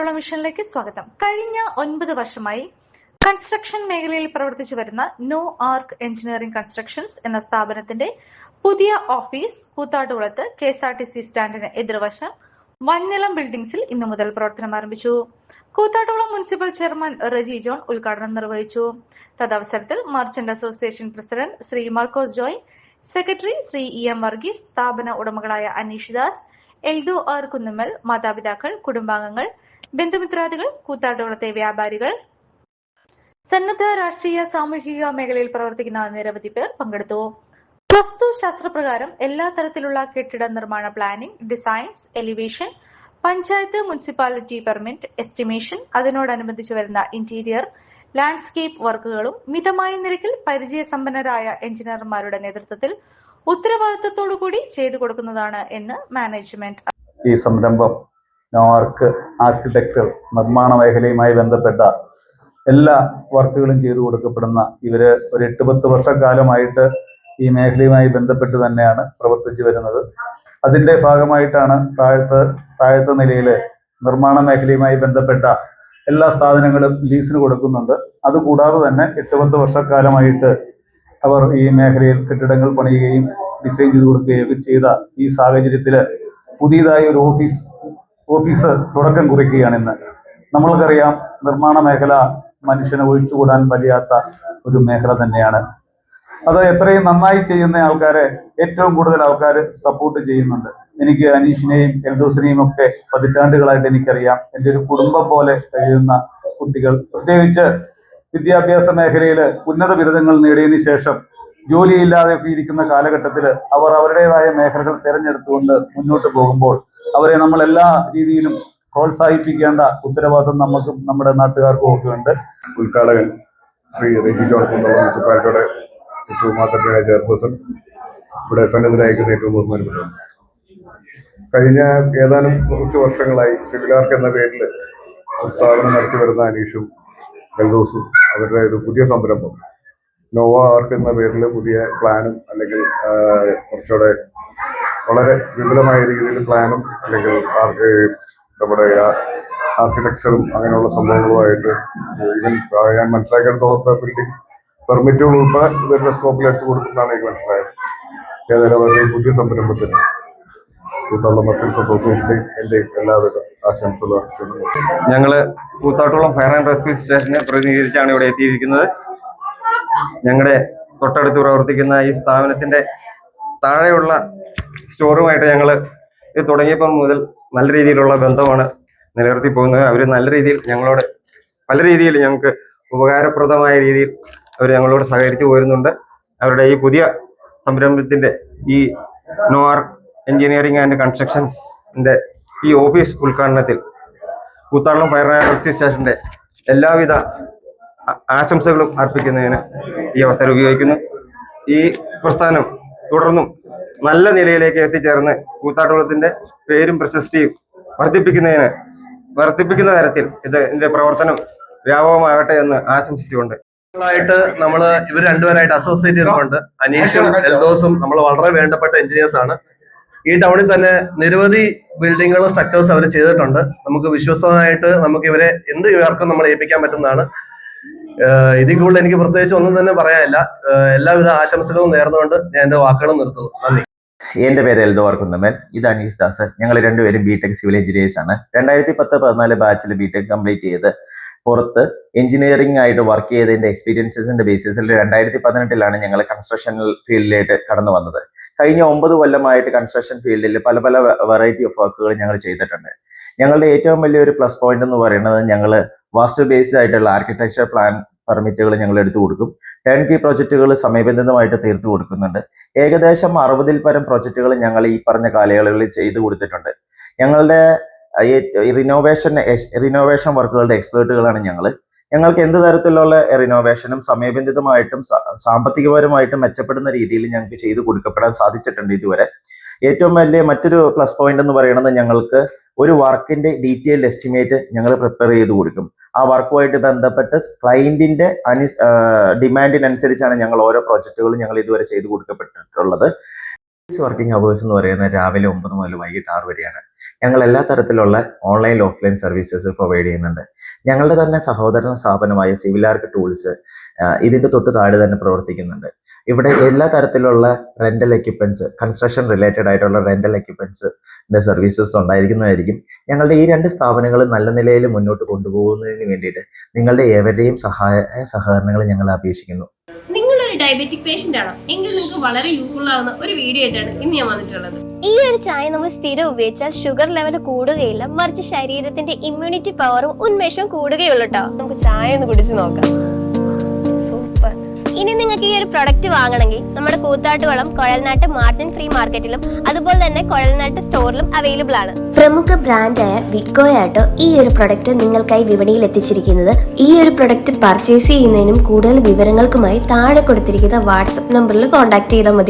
കൂത്താട്ടുകുളം മിഷനിലേക്ക് സ്വാഗതം. കഴിഞ്ഞ 9 വർഷമായി കൺസ്ട്രക്ഷൻ മേഖലയിൽ പ്രവർത്തിച്ചു വരുന്ന നോ ആർക്ക് എഞ്ചിനീയറിംഗ് കൺസ്ട്രക്ഷൻസ് എന്ന സ്ഥാപനത്തിന്റെ പുതിയ ഓഫീസ് കൂത്താട്ടുകുളത്ത് KSRTC സ്റ്റാൻഡിന് എതിർവശം വൻനിലം ബിൽഡിംഗ്സിൽ ഇന്നു മുതൽ പ്രവർത്തനം ആരംഭിച്ചു. Koothattukulam municipal chairman Reji John ഉദ്ഘാടനം നിർവഹിച്ചു. തദവസരത്തിൽ merchant association president Shri Markose Joy, secretary Shri EM Varghese, സ്ഥാപന ഉടമകളായ അനീഷ് ദാസ്, എൽദോ ആർ കുന്നുമ്മൽ, മാതാപിതാക്കൾ, കുടുംബാംഗങ്ങൾ, ബന്ധുമിത്രാദികൾ, കൂത്താട്ടുകുളത്തെ വ്യാപാരികൾ, സന്നദ്ധ രാഷ്ട്രീയ സാമൂഹിക മേഖലയിൽ പ്രവർത്തിക്കുന്ന നിരവധി പേർ പങ്കെടുത്തു. വാസ്തുശാസ്ത്രപ്രകാരം എല്ലാ തരത്തിലുള്ള കെട്ടിട നിർമ്മാണ planning, designs, elevation, panchayat municipality permit, estimation, അതിനോടനുബന്ധിച്ചു വരുന്ന ഇന്റീരിയർ, ലാൻഡ്സ്കേപ്പ് വർക്കുകളും മിതമായ നിരക്കിൽ പരിചയസമ്പന്നരായ എഞ്ചിനീയർമാരുടെ നേതൃത്വത്തിൽ ഉത്തരവാദിത്തത്തോടുകൂടി ചെയ്തു കൊടുക്കുന്നതാണ് എന്ന് മാനേജ്മെന്റ്. ഈ സംരംഭം ആർക്കിടെക്ചർ നിർമ്മാണ മേഖലയുമായി ബന്ധപ്പെട്ട എല്ലാ വർക്കുകളും ചെയ്തു കൊടുക്കപ്പെടുന്ന ഇവര് ഒരു 8-10 വർഷക്കാലമായിട്ട് ഈ മേഖലയുമായി ബന്ധപ്പെട്ട് തന്നെയാണ് പ്രവർത്തിച്ചു വരുന്നത്. അതിന്റെ ഭാഗമായിട്ടാണ് താഴത്തെ നിലയിൽ നിർമ്മാണ മേഖലയുമായി ബന്ധപ്പെട്ട എല്ലാ സാധനങ്ങളും ലീസിന് കൊടുക്കുന്നുണ്ട്. അതുകൂടാതെ തന്നെ 8-10 വർഷക്കാലമായിട്ട് അവർ ഈ മേഖലയിൽ കെട്ടിടങ്ങൾ പണിയുകയും ഡിസൈൻ ചെയ്ത് കൊടുക്കുകയും ഒക്കെ ചെയ്ത ഈ സാഹചര്യത്തിൽ പുതിയതായി ഒരു ഓഫീസ് തുടക്കം കുറിക്കുകയാണ് ഇന്ന്. നമ്മൾക്കറിയാം, നിർമ്മാണ മേഖല മനുഷ്യന് ഒഴിച്ചുകൂടാൻ കഴിയാത്ത ഒരു മേഖല തന്നെയാണ്. അത് എത്രയും നന്നായി ചെയ്യുന്ന ആൾക്കാരെ ഏറ്റവും കൂടുതൽ ആൾക്കാർ സപ്പോർട്ട് ചെയ്യുന്നുണ്ട്. എനിക്ക് അനീഷിനെയും എൽദോസിനെയും ഒക്കെ പതിറ്റാണ്ടുകളായിട്ട് എനിക്കറിയാം. എൻ്റെ ഒരു കുടുംബം പോലെ കഴിയുന്ന കുട്ടികൾ, പ്രത്യേകിച്ച് വിദ്യാഭ്യാസ മേഖലയിൽ ഉന്നത ബിരുദങ്ങൾ നേടിയതിനു ശേഷം ജോലിയില്ലാതെയൊക്കെ ഇരിക്കുന്ന കാലഘട്ടത്തിൽ അവർ അവരുടേതായ മേഖലകൾ തിരഞ്ഞെടുത്തുകൊണ്ട് മുന്നോട്ട് പോകുമ്പോൾ അവരെ നമ്മൾ എല്ലാ രീതിയിലും പ്രോത്സാഹിപ്പിക്കേണ്ട ഉത്തരവാദിത്വം നമുക്കും നമ്മുടെ നാട്ടുകാർക്കും ഒക്കെ ഉണ്ട്. ഉദ്ഘാടകൻ ശ്രീ റെജി ജോൺ മുനിസിപ്പാലിറ്റിയുടെ ഏറ്റവും മാതൃകയായ ചെയർപേഴ്സൺ, ഇവിടെ സന്നദ്ധരായിരിക്കുന്ന ഏറ്റവും ബഹുമാനപ്പെട്ടു. കഴിഞ്ഞ ഏതാനും കുറച്ച് വർഷങ്ങളായി സിവിലാർക്ക് എന്ന പേരിൽ ഒരു സ്ഥാപനം നടത്തി വരുന്ന അനീഷും എൽദോസും അവരുടെ ഒരു പുതിയ സംരംഭം നോവ ആർക്ക് എന്ന പേരിൽ പുതിയ പ്ലാനും അല്ലെങ്കിൽ കുറച്ചുകൂടെ വളരെ വിപുലമായ രീതിയിൽ പ്ലാനും അല്ലെങ്കിൽ നമ്മുടെ ആർക്കിടെക്ചറും അങ്ങനെയുള്ള സംഭവങ്ങളുമായിട്ട് ഈവൻ ഞാൻ മനസ്സിലാക്കിയെടുത്തോളം ബിൽഡിംഗ് പെർമിറ്റുകൾ ഉൾപ്പെടെ ഇവരുടെ സ്കോപ്പിൽ എടുത്തു കൊടുക്കുന്നതാണ് എനിക്ക് മനസ്സിലായത്. ഏതായാലും അവരുടെ പുതിയ സംരംഭത്തിന് കൂത്താട്ടുകുളം മർച്ചന്റ്സ് അസോസിയേഷന്റെയും എന്റെയും എല്ലാവിധ ആശംസകൾ അറിയിച്ചുകൊണ്ട് ഞങ്ങള് കൂത്താട്ടുകുളം ഫയർ ആൻഡ് റെസ്ക്യൂ സ്റ്റേഷനെ പ്രതിനിധീകരിച്ചാണ് ഇവിടെ എത്തിയിരിക്കുന്നത്. ഞങ്ങളുടെ തൊട്ടടുത്ത് പ്രവർത്തിക്കുന്ന ഈ സ്ഥാപനത്തിന്റെ താഴെയുള്ള സ്റ്റോറുമായിട്ട് ഞങ്ങൾ ഇത് തുടങ്ങിയപ്പോൾ മുതൽ നല്ല രീതിയിലുള്ള ബന്ധമാണ് നിലനിർത്തി പോകുന്നത്. അവർ നല്ല രീതിയിൽ ഞങ്ങളോട് പല രീതിയിൽ ഞങ്ങൾക്ക് ഉപകാരപ്രദമായ രീതിയിൽ അവർ ഞങ്ങളോട് സഹകരിച്ചു പോരുന്നുണ്ട്. അവരുടെ ഈ പുതിയ സംരംഭത്തിന്റെ ഈ നോ ആർക്ക് എഞ്ചിനീയറിംഗ് ആൻഡ് കൺസ്ട്രക്ഷൻസിന്റെ ഈ ഓഫീസ് ഉദ്ഘാടനത്തിൽ കൂത്താട്ടുകുളം ഫയർ ആൻഡ് റെസ്ക്യൂ സ്റ്റേഷന്റെ എല്ലാവിധ ആശംസകളും അർപ്പിക്കുന്നതിന് ഈ അവസരം ഉപയോഗിക്കുന്നു. ഈ പ്രസ്ഥാനം തുടർന്നും നല്ല നിലയിലേക്ക് എത്തിച്ചേർന്ന് കൂത്താട്ടുകുളത്തിന്റെ പേരും പ്രശസ്തിയും വർദ്ധിപ്പിക്കുന്ന തരത്തിൽ ഇതിന്റെ പ്രവർത്തനം വ്യാപകമാകട്ടെ എന്ന് ആശംസിച്ചുകൊണ്ട് നമ്മള് ഇവർ രണ്ടുപേരായിട്ട് അസോസിയേറ്റ് ചെയ്തിട്ടുണ്ട്. അനീഷും എൽദോസും നമ്മൾ വളരെ വേണ്ടപ്പെട്ട എഞ്ചിനീയേഴ്സ് ആണ്. ഈ ടൗണിൽ തന്നെ നിരവധി ബിൽഡിങ്ങുകളും സ്ട്രക്ചേഴ്സ് അവർ ചെയ്തിട്ടുണ്ട്. നമുക്ക് വിശ്വസമായിട്ട് നമുക്ക് ഇവരെ എന്ത് വർക്കും നമ്മൾ ഏൽപ്പിക്കാൻ പറ്റുന്നതാണ്. ഇതിൽ കൂടുതൽ എനിക്ക് പ്രത്യേകിച്ച് ഒന്നും തന്നെ പറയാനില്ല. എല്ലാവിധ ആശംസകളും നേർന്നുകൊണ്ട് ഞാൻ എന്റെ വാക്കുകളും നിർത്തുന്നു. നന്ദി. എന്റെ പേര് എൽദോ ആർ കുന്നുമ്മൽ, ഇത് അനീഷ് ദാസ്. ഞങ്ങൾ രണ്ടുപേരും BTech സിവിൽ എഞ്ചിനീയേഴ്സ് ആണ്. 2010-14 ബാച്ചിൽ BTech കംപ്ലീറ്റ് ചെയ്ത് പുറത്ത് എഞ്ചിനീയറിംഗ് ആയിട്ട് വർക്ക് ചെയ്തതിന്റെ എക്സ്പീരിയൻസസിന്റെ ബേസിസിൽ 2018 ഞങ്ങൾ കൺസ്ട്രക്ഷൻ ഫീൽഡിലേക്ക് കടന്നു വന്നത്. കഴിഞ്ഞ 9 കൊല്ലമായിട്ട് കൺസ്ട്രക്ഷൻ ഫീൽഡിൽ പല വെറൈറ്റി ഓഫ് വർക്കുകൾ ഞങ്ങൾ ചെയ്തിട്ടുണ്ട്. ഞങ്ങളുടെ ഏറ്റവും വലിയൊരു പ്ലസ് പോയിന്റ് എന്ന് പറയുന്നത് ഞങ്ങൾ വാസ്തു ബേസ്ഡ് ആയിട്ടുള്ള ആർക്കിടെക്ചർ പ്ലാൻ പെർമിറ്റുകൾ ഞങ്ങൾ എടുത്തു കൊടുക്കും. ടേൺ കീ പ്രോജക്റ്റുകൾ സമയബന്ധിതമായിട്ട് തീർത്തു കൊടുക്കുന്നുണ്ട്. ഏകദേശം 60-ൽ പരം പ്രോജക്റ്റുകൾ ഞങ്ങൾ ഈ പറഞ്ഞ കാലയളവിൽ ചെയ്തു കൊടുത്തിട്ടുണ്ട്. ഞങ്ങളുടെ റിനോവേഷൻ വർക്കുകളുടെ എക്സ്പേർട്ടുകളാണ് ഞങ്ങൾക്ക് എന്ത് തരത്തിലുള്ള റിനോവേഷനും സമയബന്ധിതമായിട്ടും സാമ്പത്തികപരമായിട്ടും മെച്ചപ്പെടുന്ന രീതിയിൽ ഞങ്ങൾക്ക് ചെയ്തു കൊടുക്കപ്പെടാൻ സാധിച്ചിട്ടുണ്ട് ഇതുവരെ. ഏറ്റവും വലിയ മറ്റൊരു പ്ലസ് പോയിന്റ് എന്ന് പറയുന്നത് ഞങ്ങൾക്ക് ഒരു വർക്കിന്റെ ഡീറ്റെയിൽഡ് എസ്റ്റിമേറ്റ് ഞങ്ങൾ പ്രിപ്പയർ ചെയ്ത് കൊടുക്കും. ആ വർക്കുമായിട്ട് ബന്ധപ്പെട്ട് ക്ലയന്റിന്റെ ഡിമാൻഡിനനുസരിച്ചാണ് ഞങ്ങൾ ഓരോ പ്രോജക്റ്റുകളും ഞങ്ങൾ ഇതുവരെ ചെയ്തു കൊടുക്കപ്പെട്ടിട്ടുള്ളത്. വർക്കിംഗ് അവേഴ്സ് എന്ന് പറയുന്നത് രാവിലെ 9 മുതൽ വൈകിട്ട് 6 വരെയാണ്. ഞങ്ങൾ എല്ലാ തരത്തിലുള്ള ഓൺലൈൻ ഓഫ്ലൈൻ സർവീസസ് പ്രൊവൈഡ് ചെയ്യുന്നുണ്ട്. ഞങ്ങളുടെ തന്നെ സഹോദര സ്ഥാപനമായ സിവിൽ ആർക്ക് ടൂൾസ് ഇതിന്റെ തൊട്ട് താഴെ തന്നെ പ്രവർത്തിക്കുന്നുണ്ട്. ഇവിടെ എല്ലാ തരത്തിലുള്ള റെന്റൽ എക്യുപ്മെന്റ്സ്, കൺസ്ട്രക്ഷൻ റിലേറ്റഡ് ആയിട്ടുള്ള റെന്റൽ എക്യുപ്മെന്റ്സിന്റെ സർവീസസ് ഉണ്ടായിരിക്കുന്നതായിരിക്കും. ഞങ്ങളുടെ ഈ 2 സ്ഥാപനങ്ങൾ നല്ല നിലയിൽ മുന്നോട്ട് കൊണ്ടുപോകുന്നതിന് വേണ്ടിയിട്ട് നിങ്ങളുടെ ഏവരുടെയും സഹകരണങ്ങൾ ഞങ്ങൾ അപേക്ഷിക്കുന്നു. നിങ്ങളൊരു ഡയബറ്റിക് പേഷ്യന്റ് ആണോ എങ്കിൽ നിങ്ങൾക്ക് വളരെ യൂസ്ഫുൾ ആവുന്ന ഒരു വീഡിയോ ആയിട്ടാണ് ഇന്ന് ഞാൻ വന്നിട്ടുള്ളത്. ഈ ഒരു ചായ നമ്മൾ സ്ഥിരം ഉപയോഗിച്ചാൽ ഷുഗർ ലെവൽ കൂടുകയില്ല, മറിച്ച് ശരീരത്തിന്റെ ഇമ്മ്യൂണിറ്റി പവറും ഉന്മേഷവും കൂടുകയുള്ളൂ കേട്ടോ. നമുക്ക് ചായ ഒന്ന് കുടിച്ച് നോക്കാം. സൂപ്പർ. ഇനി നിങ്ങൾക്ക് ഈ ഒരു പ്രൊഡക്റ്റ് വാങ്ങണമെങ്കിൽ നമ്മുടെ കൂത്താട്ടുകുളം കുഴൽനാട്ട് മാർജിൻ ഫ്രീ മാർക്കറ്റിലും അതുപോലെ തന്നെ കുഴൽനാട്ട് സ്റ്റോറിലും അവൈലബിൾ ആണ്. പ്രമുഖ ബ്രാൻഡായ വിക്കോയാട്ടോ ഈ ഒരു പ്രൊഡക്റ്റ് നിങ്ങൾക്കായി വിപണിയിൽ എത്തിച്ചിരിക്കുന്നത്. ഈ ഒരു പ്രൊഡക്റ്റ് പർച്ചേസ് ചെയ്യുന്നതിനും കൂടുതൽ വിവരങ്ങൾക്കുമായി താഴെ കൊടുത്തിരിക്കുന്ന വാട്സ്ആപ്പ് നമ്പറിൽ കോൺടാക്ട് ചെയ്താൽ മതി.